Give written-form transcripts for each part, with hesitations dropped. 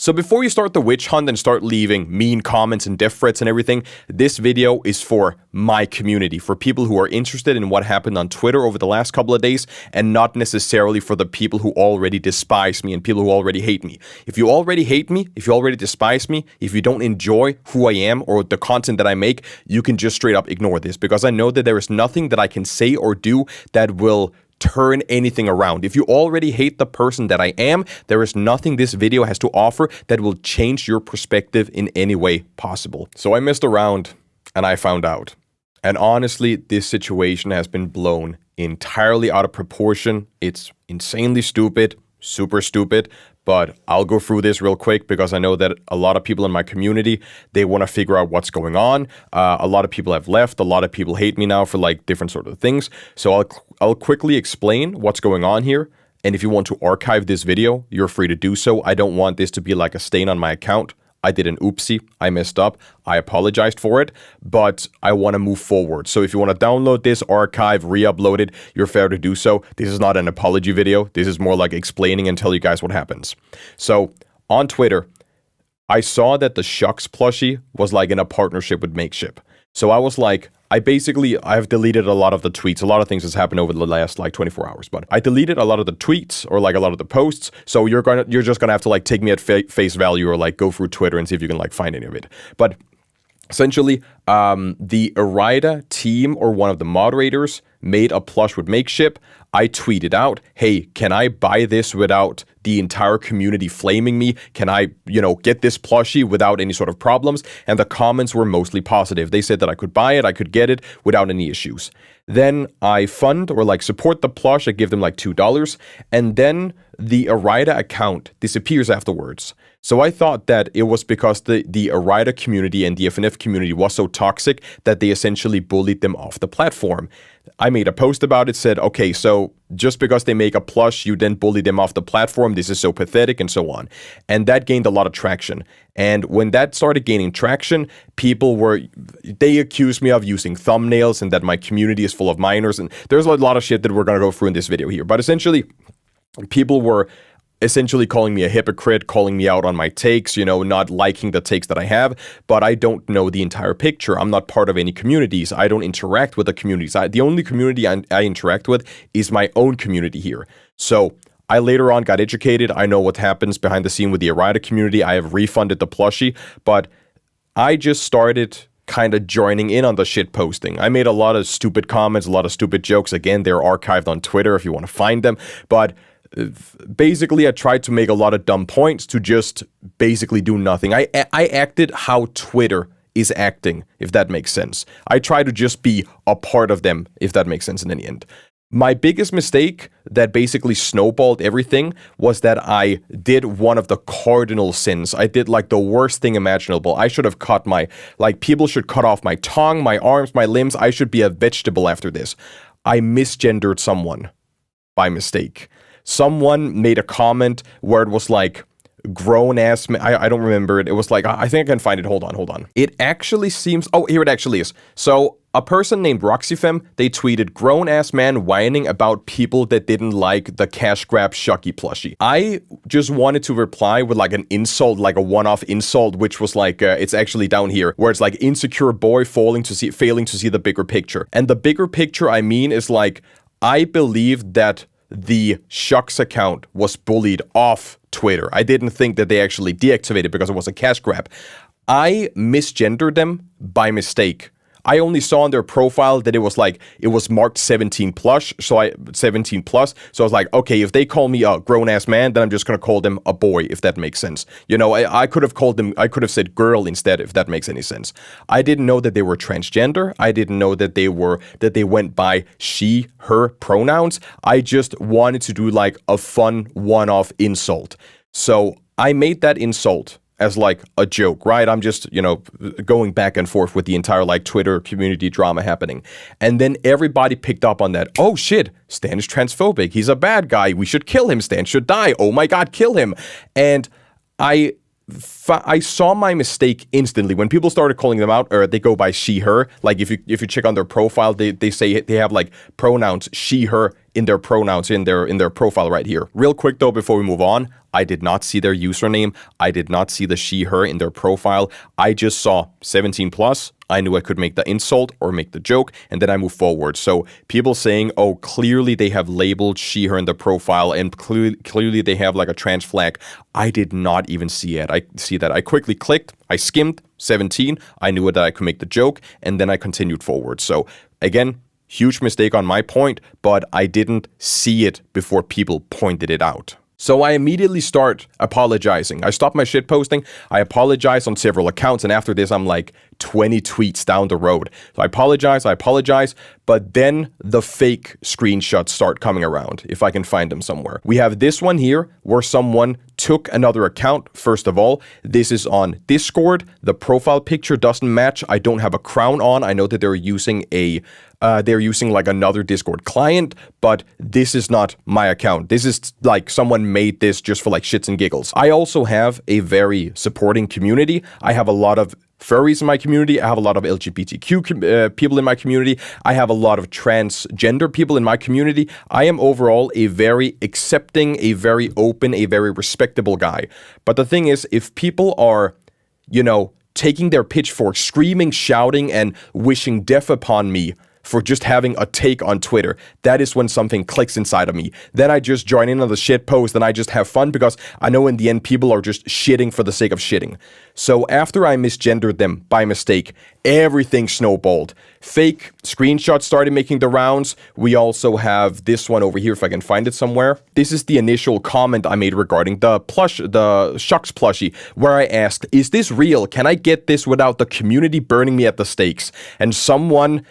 So before you start the witch hunt and start leaving mean comments and death threats and everything, this video is for my community, for people who are interested in what happened on Twitter over the last couple of days, and not necessarily for the people who already despise me and people who already hate me. If you already hate me, if you already despise me, if you don't enjoy who I am or the content that I make, you can just straight up ignore this, because I know that there is nothing that I can say or do that will turn anything around. If you already hate the person that I am, there is nothing this video has to offer that will change your perspective in any way possible. So I messed around and I found out. And honestly, this situation has been blown entirely out of proportion. It's insanely stupid, super stupid, but I'll go through this real quick because I know that a lot of people in my community, they want to figure out what's going on. A lot of people have left. A lot of people hate me now for like different sort of things. So I'll quickly explain what's going on here. And if you want to archive this video, you're free to do so. I don't want this to be like a stain on my account. I did an oopsie, I messed up, I apologized for it, but I want to move forward. So if you want to download this, archive, re-upload it, you're fair to do so. This is not an apology video. This is more like explaining and tell you guys what happens. So on Twitter, I saw that the Shucks plushie was like in a partnership with Makeship. So I was like, I've deleted a lot of the tweets. A lot of things has happened over the last like 24 hours, but I deleted a lot of the tweets or like a lot of the posts. So you're just gonna have to like take me at face value or like go through Twitter and see if you can like find any of it. But essentially, the Arida team or one of the moderators made a plush with Makeship. I tweeted out, hey, can I buy this without the entire community flaming me? Can I, get this plushie without any sort of problems? And the comments were mostly positive. They said that I could buy it, I could get it without any issues. Then I fund or like support the plush. I give them like $2. And then the Arida account disappears afterwards. So I thought that it was because the Arida community and the FNF community was so toxic that they essentially bullied them off the platform. I made a post about it, said, okay, so just because they make a plush, you then bully them off the platform. This is so pathetic and so on. And that gained a lot of traction. And when that started gaining traction, they accused me of using thumbnails and that my community is full of minors. And there's a lot of shit that we're going to go through in this video here. But essentially, people were essentially calling me a hypocrite, calling me out on my takes, not liking the takes that I have, but I don't know the entire picture. I'm not part of any communities. I don't interact with the communities. The only community I interact with is my own community here. So I later on got educated. I know what happens behind the scene with the Arida community. I have refunded the plushie, but I just started kind of joining in on the shit posting. I made a lot of stupid comments, a lot of stupid jokes. Again, they're archived on Twitter if you want to find them, but basically I tried to make a lot of dumb points to just basically do nothing. I acted how Twitter is acting, if that makes sense. I try to just be a part of them, if that makes sense in the end. My biggest mistake that basically snowballed everything was that I did one of the cardinal sins. I did like the worst thing imaginable. I should have people should cut off my tongue, my arms, my limbs. I should be a vegetable after this. I misgendered someone by mistake. Someone made a comment where it was like grown ass man. I don't remember it. It was like, I think I can find it. Hold on. It actually seems, here it actually is. So a person named RoxyFem, they tweeted grown ass man whining about people that didn't like the cash grab Shucky plushie. I just wanted to reply with like an insult, like a one-off insult, which was like, it's actually down here where it's like insecure boy failing to see the bigger picture. And the bigger picture I mean is like, I believe that the Shucks account was bullied off Twitter. I didn't think that they actually deactivated because it was a cash grab. I misgendered them by mistake. I only saw on their profile that it was marked 17 plus. So I was like, okay, if they call me a grown ass man, then I'm just gonna call them a boy, if that makes sense. I could have said girl instead, if that makes any sense. I didn't know that they were transgender. I didn't know that they went by she, her pronouns. I just wanted to do like a fun one-off insult. So I made that insult as like a joke, right? I'm just, going back and forth with the entire like Twitter community drama happening. And then everybody picked up on that. Oh shit, Stan is transphobic. He's a bad guy. We should kill him. Stan should die. Oh my God, kill him. And I saw my mistake instantly when people started calling them out, or they go by she, her. Like if you check on their profile, they say they have like pronouns she, her in their pronouns in their profile right here. Real quick though, before we move on, I did not see their username. I did not see the she, her in their profile. I just saw 17 plus. I knew I could make the insult or make the joke, and then I move forward. So people saying, oh, clearly they have labeled she, her in the profile, and clearly they have like a trans flag. I did not even see it. I see that. I quickly clicked. I skimmed 17. I knew that I could make the joke, and then I continued forward. So again, huge mistake on my point, but I didn't see it before people pointed it out. So I immediately start apologizing. I stop my shit posting. I apologize on several accounts. And after this, I'm like 20 tweets down the road. So I apologize. But then the fake screenshots start coming around, if I can find them somewhere. We have this one here where someone took another account. First of all, this is on Discord. The profile picture doesn't match. I don't have a crown on. I know that they're using like another Discord client, but this is not my account. This is like someone made this just for like shits and giggles. I also have a very supporting community. I have a lot of furries in my community. I have a lot of LGBTQ people in my community. I have a lot of transgender people in my community. I am overall a very accepting, a very open, a very respectable guy. But the thing is, if people are, taking their pitchforks, screaming, shouting, and wishing death upon me for just having a take on Twitter, that is when something clicks inside of me. Then I just join in on the shit post and I just have fun because I know in the end people are just shitting for the sake of shitting. So after I misgendered them by mistake, everything snowballed. Fake screenshots started making the rounds. We also have this one over here, if I can find it somewhere. This is the initial comment I made regarding the Shucks plushie, where I asked, is this real? Can I get this without the community burning me at the stakes? And someone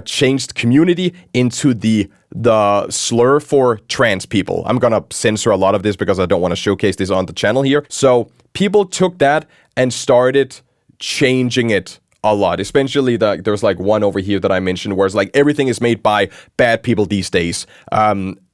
changed community into the slur for trans people. I'm gonna censor a lot of this because I don't want to showcase this on the channel here. So people took that and started changing it a lot. Especially there's like one over here that I mentioned where it's like everything is made by bad people these days.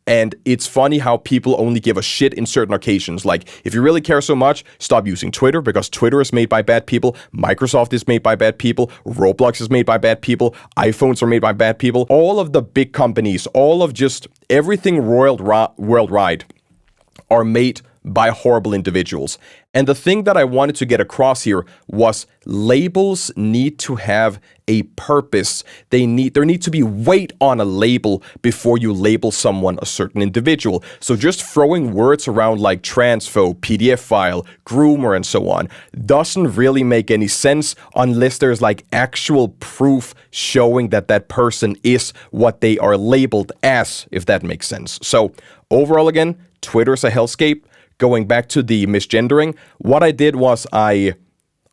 And it's funny how people only give a shit in certain occasions. Like, if you really care so much, stop using Twitter because Twitter is made by bad people. Microsoft is made by bad people. Roblox is made by bad people. iPhones are made by bad people. All of the big companies, all of just everything worldwide are made by horrible individuals. And the thing that I wanted to get across here was labels need to have a purpose. There need to be weight on a label before you label someone a certain individual. So just throwing words around like transphobe, PDF file, groomer, and so on doesn't really make any sense unless there's like actual proof showing that that person is what they are labeled as, if that makes sense. So overall, again, Twitter's a hellscape. Going back to the misgendering, what I did was I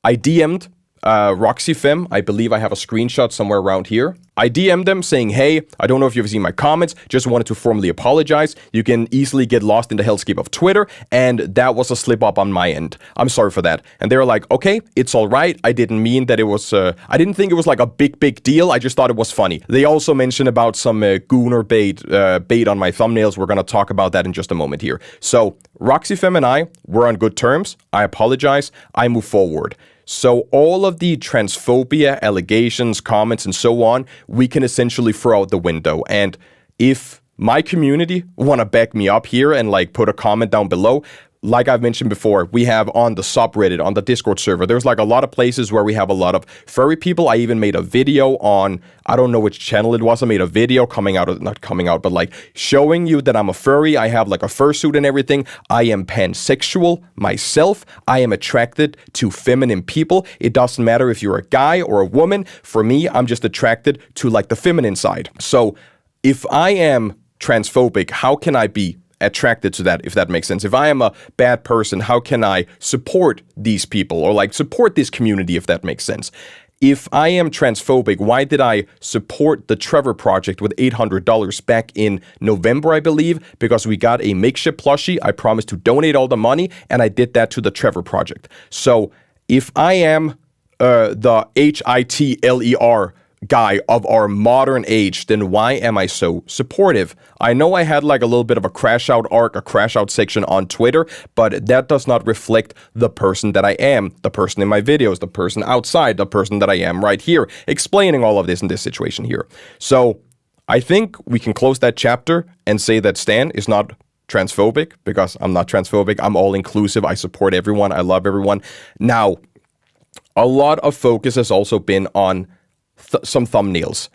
DM'd Roxy Femme. I believe I have a screenshot somewhere around here. I DM'd them saying, hey, I don't know if you've seen my comments, just wanted to formally apologize. You can easily get lost in the hellscape of Twitter, and that was a slip up on my end. I'm sorry for that. And they were like, okay, it's all right. I didn't mean that it was, I didn't think it was like a big deal. I just thought it was funny. They also mentioned about some gooner bait on my thumbnails. We're going to talk about that in just a moment here. So Roxy Femme and I were on good terms. I apologize. I move forward. So all of the transphobia, allegations, comments, and so on, we can essentially throw out the window. And if my community want to back me up here and like put a comment down below, like I've mentioned before, we have on the subreddit, on the Discord server, there's like a lot of places where we have a lot of furry people. I even made a video on, I don't know which channel it was, I made a video but like showing you that I'm a furry. I have like a fursuit and everything. I am pansexual myself. I am attracted to feminine people. It doesn't matter if you're a guy or a woman. For me, I'm just attracted to like the feminine side. So if I am transphobic, how can I be attracted to that, if that makes sense? If I am a bad person, how can I support these people or like support this community, if that makes sense? If I am transphobic, why did I support the Trevor Project with $800 back in November, I believe? Because we got a makeshift plushie. I promised to donate all the money, and I did that to the Trevor Project. So if I am the HITLER guy of our modern age, then why am I so supportive? I know I had like a little bit of a crash out arc, a crash out section on Twitter, but that does not reflect the person that I am, the person in my videos, the person outside, the person that I am right here, explaining all of this in this situation here. So I think we can close that chapter and say that Stan is not transphobic, because I'm not transphobic. I'm all inclusive. I support everyone. I love everyone. Now, a lot of focus has also been on some thumbnails.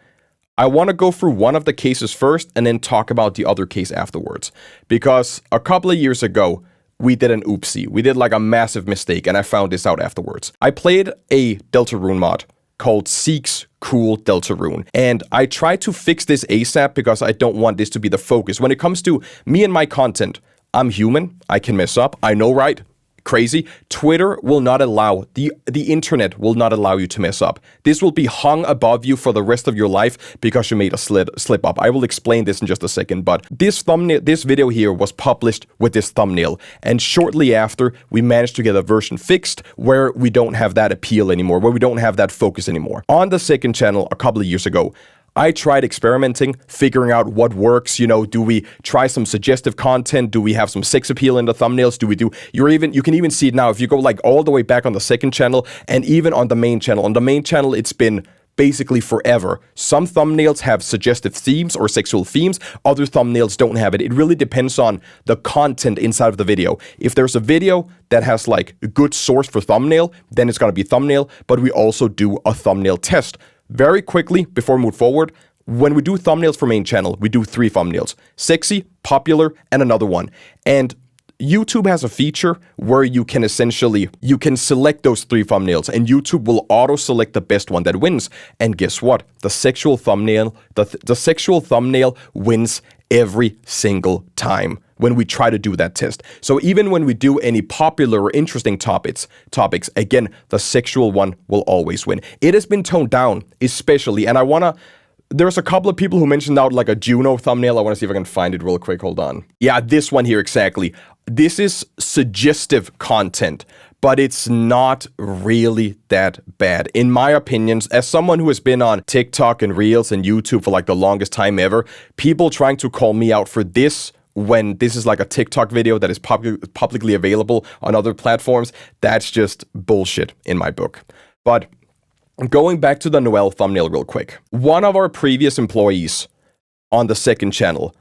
I want to go through one of the cases first and then talk about the other case afterwards. Because a couple of years ago, we did an oopsie. We did like a massive mistake, and I found this out afterwards. I played a Deltarune mod called Seek's Cool Deltarune, and I tried to fix this ASAP because I don't want this to be the focus. When it comes to me and my content, I'm human. I can mess up. I know, right? Crazy. Twitter will not allow, the internet will not allow you to mess up. This will be hung above you for the rest of your life because you made a slip up. I will explain this in just a second, but this video here was published with this thumbnail, and shortly after, we managed to get a version fixed where we don't have that appeal anymore, where we don't have that focus anymore. On the second channel a couple of years ago, I tried experimenting, figuring out what works. You know, do we try some suggestive content? Do we have some sex appeal in the thumbnails? You can even see it now if you go like all the way back on the second channel and even on the main channel. On the main channel, it's been basically forever. Some thumbnails have suggestive themes or sexual themes. Other thumbnails don't have it. It really depends on the content inside of the video. If there's a video that has like a good source for thumbnail, then it's going to be thumbnail, but we also do a thumbnail test. Very quickly, before we move forward, when we do thumbnails for main channel, we do 3 thumbnails. Sexy, popular, and another one. And YouTube has a feature where you can select those 3 thumbnails, and YouTube will auto-select the best one that wins. And guess what? The sexual thumbnail wins every single time when we try to do that test. So even when we do any popular or interesting topics, again, the sexual one will always win. It has been toned down, especially, and there's a couple of people who mentioned out like a Juno thumbnail. I want to see if I can find it real quick. Hold on. Yeah, this one here, exactly. This is suggestive content, but it's not really that bad. In my opinions, as someone who has been on TikTok and Reels and YouTube for like the longest time ever, people trying to call me out for this when this is like a TikTok video that is publicly available on other platforms, that's just bullshit in my book. But going back to the Noelle thumbnail real quick. One of our previous employees on the second channel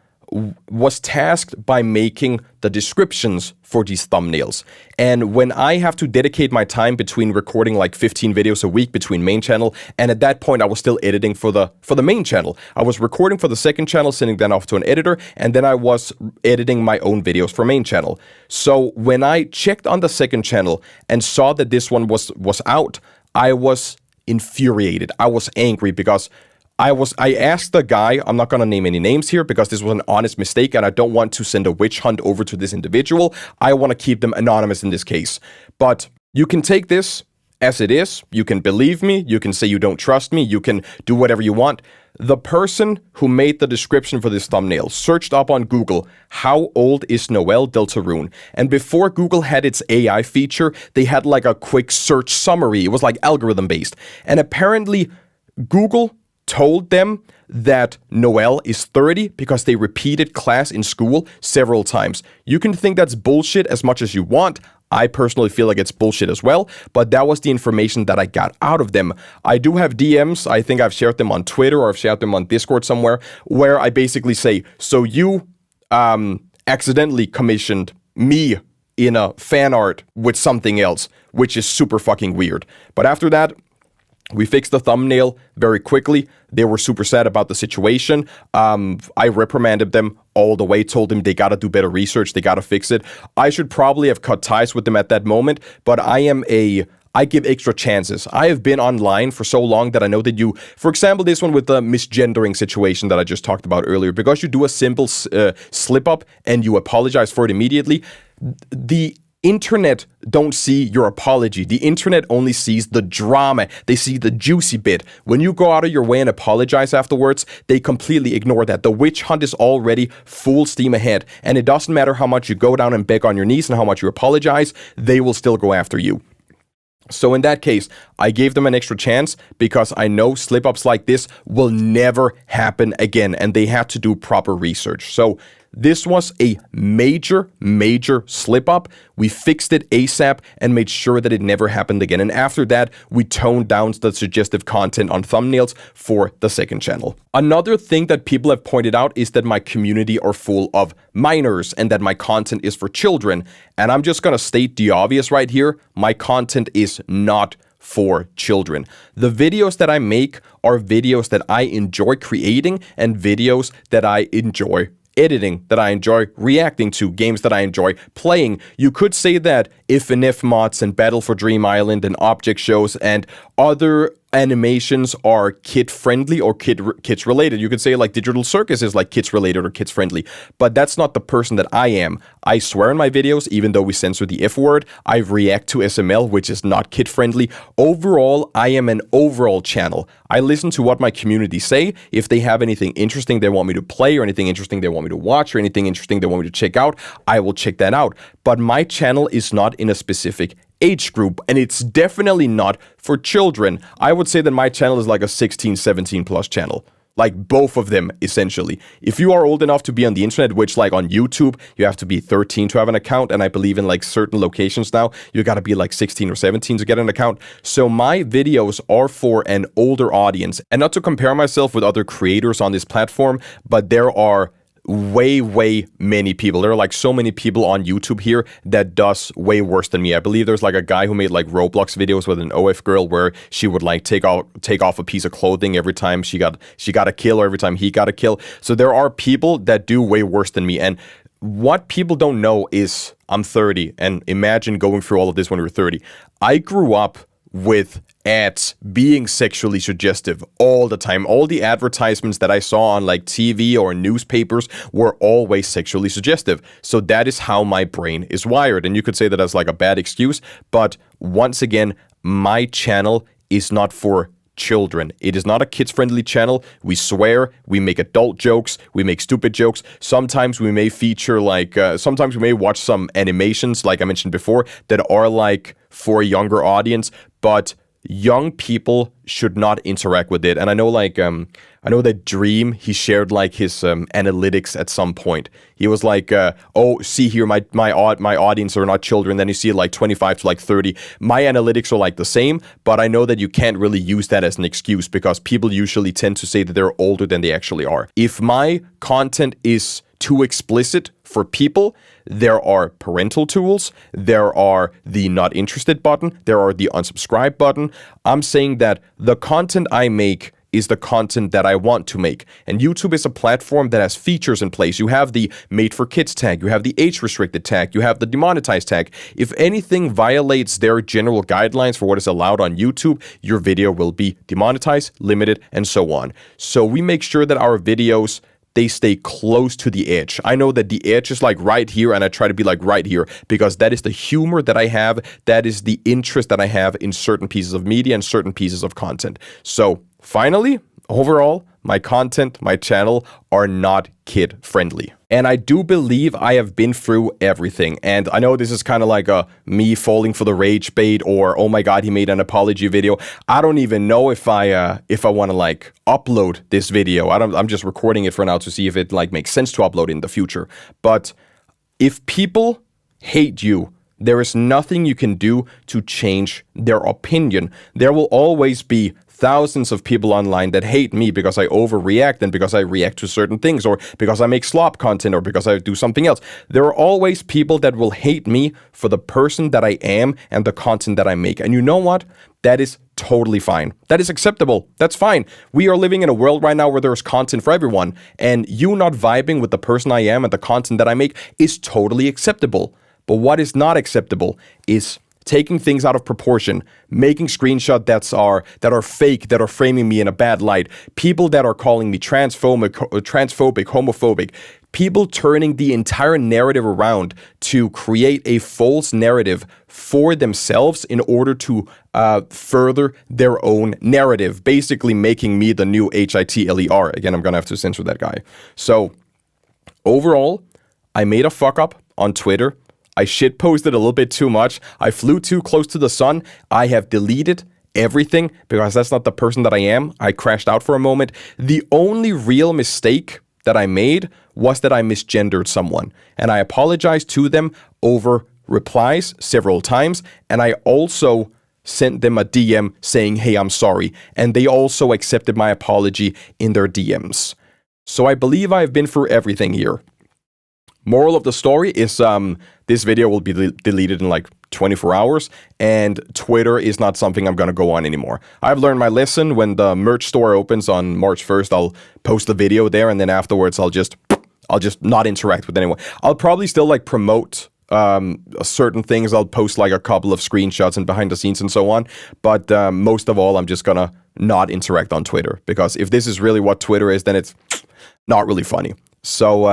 was tasked by making the descriptions for these thumbnails. And when I have to dedicate my time between recording like 15 videos a week between main channel, and at that point I was still editing for the main channel. I was recording for the second channel, sending that off to an editor, and then I was editing my own videos for main channel. So when I checked on the second channel and saw that this one was out, I was infuriated. I was angry because I asked the guy, I'm not going to name any names here because this was an honest mistake and I don't want to send a witch hunt over to this individual. I want to keep them anonymous in this case. But you can take this as it is. You can believe me. You can say you don't trust me. You can do whatever you want. The person who made the description for this thumbnail searched up on Google, how old is Noelle Deltarune? And before Google had its AI feature, they had like a quick search summary. It was like algorithm based. And apparently Google told them that Noelle is 30 because they repeated class in school several times. You can think that's bullshit as much as you want. I personally feel like it's bullshit as well, but that was the information that I got out of them. I do have DMs, I think I've shared them on Twitter or I've shared them on Discord somewhere, where I basically say, so you accidentally commissioned me in a fan art with something else, which is super fucking weird. But after that, we fixed the thumbnail very quickly. They were super sad about the situation. I reprimanded them all the way, told them they gotta do better research, they gotta fix it. I should probably have cut ties with them at that moment, but I give extra chances. I have been online for so long that I know that for example, this one with the misgendering situation that I just talked about earlier, because you do a simple slip up and you apologize for it immediately, the internet don't see your apology. The internet only sees the drama. They see the juicy bit. When you go out of your way and apologize afterwards, they completely ignore that. The witch hunt is already full steam ahead. And it doesn't matter how much you go down and beg on your knees and how much you apologize, they will still go after you. So in that case, I gave them an extra chance because I know slip-ups like this will never happen again, and they had to do proper research. So This was a major slip up. We fixed it ASAP and made sure that it never happened again. And after that, we toned down the suggestive content on thumbnails for the second channel. Another thing that people have pointed out is that my community are full of minors and that my content is for children. And I'm just gonna state the obvious right here. My content is not for children. The videos that I make are videos that I enjoy creating and videos that I enjoy editing, that I enjoy reacting to, games that I enjoy playing. You could say that If and If mods and Battle for Dream Island and object shows and other animations are kid-friendly or kids-related. You could say like Digital Circus is like kids-related or kids-friendly, but that's not the person that I am. I swear in my videos, even though we censor the F word, I react to SML, which is not kid-friendly. Overall, I am an overall channel. I listen to what my community say. If they have anything interesting they want me to play or anything interesting they want me to watch or anything interesting they want me to check out, I will check that out. But my channel is not in a specific age group, and it's definitely not for children. I would say that my channel is like a 16, 17 plus channel. Like both of them, essentially. If you are old enough to be on the internet, which like on YouTube, you have to be 13 to have an account, and I believe in like certain locations now, you gotta be like 16 or 17 to get an account. So my videos are for an older audience. And not to compare myself with other creators on this platform, but there are way many people. There are like so many people on YouTube here that does way worse than me. I believe there's like a guy who made like Roblox videos with an OF girl where she would like take off a piece of clothing every time she got a kill or every time he got a kill. So there are people that do way worse than me. And what people don't know is I'm 30, and imagine going through all of this when you're 30. I grew up with ads being sexually suggestive all the time. All the advertisements that I saw on like TV or newspapers were always sexually suggestive. So that is how my brain is wired. And you could say that as like a bad excuse, but once again, my channel is not for children. It is not a kids-friendly channel. We swear, we make adult jokes, we make stupid jokes. Sometimes we may feature like, sometimes we may watch some animations, like I mentioned before, that are like for a younger audience, but young people should not interact with it. And I know like, I know that Dream, he shared like his analytics at some point. He was like, oh, see here, my audience are not children. Then you see like 25 to like 30. My analytics are like the same, but I know that you can't really use that as an excuse because people usually tend to say that they're older than they actually are. If my content is too explicit for people, there are parental tools, there are the not interested button, there are the unsubscribe button. I'm saying that the content I make is the content that I want to make. And YouTube is a platform that has features in place. You have the made for kids tag, you have the age restricted tag, you have the demonetized tag. If anything violates their general guidelines for what is allowed on YouTube, your video will be demonetized, limited, and so on. So we make sure that our videos, they stay close to the edge. I know that the edge is like right here, and I try to be like right here because that is the humor that I have. That is the interest that I have in certain pieces of media and certain pieces of content. So finally, overall, my content, my channel are not kid friendly. And I do believe I have been through everything. And I know this is kind of like a me falling for the rage bait or, oh my God, he made an apology video. I don't even know if I want to like upload this video. I'm just recording it for now to see if it like makes sense to upload in the future. But if people hate you, there is nothing you can do to change their opinion. There will always be thousands of people online that hate me because I overreact and because I react to certain things or because I make slop content or because I do something else. There are always people that will hate me for the person that I am and the content that I make. And you know what? That is totally fine. That is acceptable. That's fine. We are living in a world right now where there's content for everyone. And you not vibing with the person I am and the content that I make is totally acceptable. But what is not acceptable is taking things out of proportion, making screenshots that are fake, that are framing me in a bad light, people that are calling me transphobic, homophobic, people turning the entire narrative around to create a false narrative for themselves in order to further their own narrative, basically making me the new Hitler. Again, I'm gonna have to censor that guy. So overall, I made a fuck up on Twitter. I shitposted a little bit too much. I flew too close to the sun. I have deleted everything because that's not the person that I am. I crashed out for a moment. The only real mistake that I made was that I misgendered someone. And I apologized to them over replies several times. And I also sent them a DM saying, hey, I'm sorry. And they also accepted my apology in their DMs. So I believe I've been through everything here. Moral of the story is this video will be deleted in like 24 hours, and Twitter is not something I'm going to go on anymore. I've learned my lesson. When the merch store opens on March 1st, I'll post the video there, and then afterwards I'll just not interact with anyone. I'll probably still like promote certain things. I'll post like a couple of screenshots and behind the scenes and so on, but most of all, I'm just gonna not interact on Twitter, because if this is really what Twitter is, then it's not really funny. So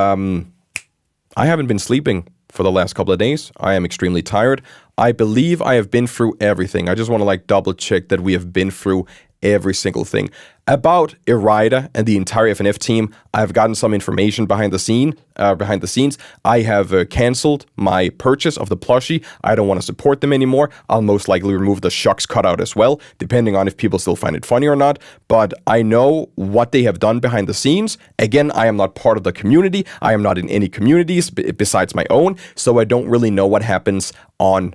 I haven't been sleeping for the last couple of days. I am extremely tired. I believe I have been through everything. I just want to like double check that we have been through every single thing. About Irida and the entire FNF team, I've gotten some information behind the scenes. I have canceled my purchase of the plushie. I don't want to support them anymore. I'll most likely remove the shucks cutout as well, depending on if people still find it funny or not. But I know what they have done behind the scenes. Again, I am not part of the community. I am not in any communities besides my own, so I don't really know what happens on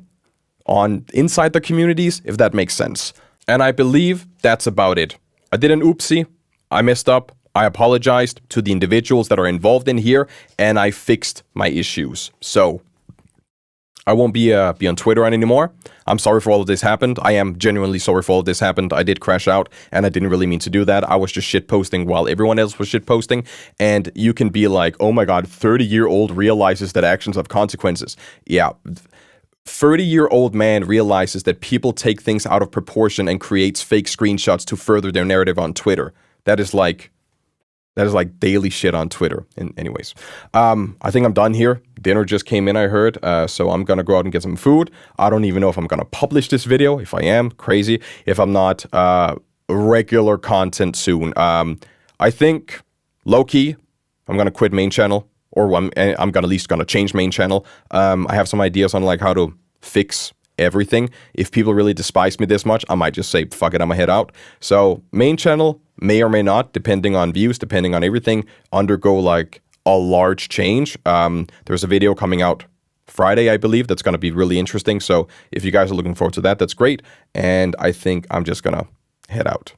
inside the communities, if that makes sense. And I believe that's about it. I did an oopsie. I messed up. I apologized to the individuals that are involved in here, and I fixed my issues. So I won't be on Twitter anymore. I'm sorry for all of this happened. I am genuinely sorry for all of this happened. I did crash out, and I didn't really mean to do that. I was just shitposting while everyone else was shitposting. And you can be like, oh my god, 30-year-old realizes that actions have consequences. Yeah. 30-year-old man realizes that people take things out of proportion and creates fake screenshots to further their narrative on Twitter. That is like daily shit on Twitter. Anyways, I think I'm done here. Dinner just came in, I heard, so I'm gonna go out and get some food. I don't even know if I'm gonna publish this video. If I am, crazy. If I'm not, regular content soon. I think, low-key, I'm gonna quit main channel. Or I'm gonna at least change main channel. I have some ideas on like how to fix everything. If people really despise me this much, I might just say, fuck it, I'm gonna head out. So main channel may or may not, depending on views, depending on everything, undergo like a large change. There's a video coming out Friday, I believe, that's gonna be really interesting. So if you guys are looking forward to that, that's great. And I think I'm just gonna head out.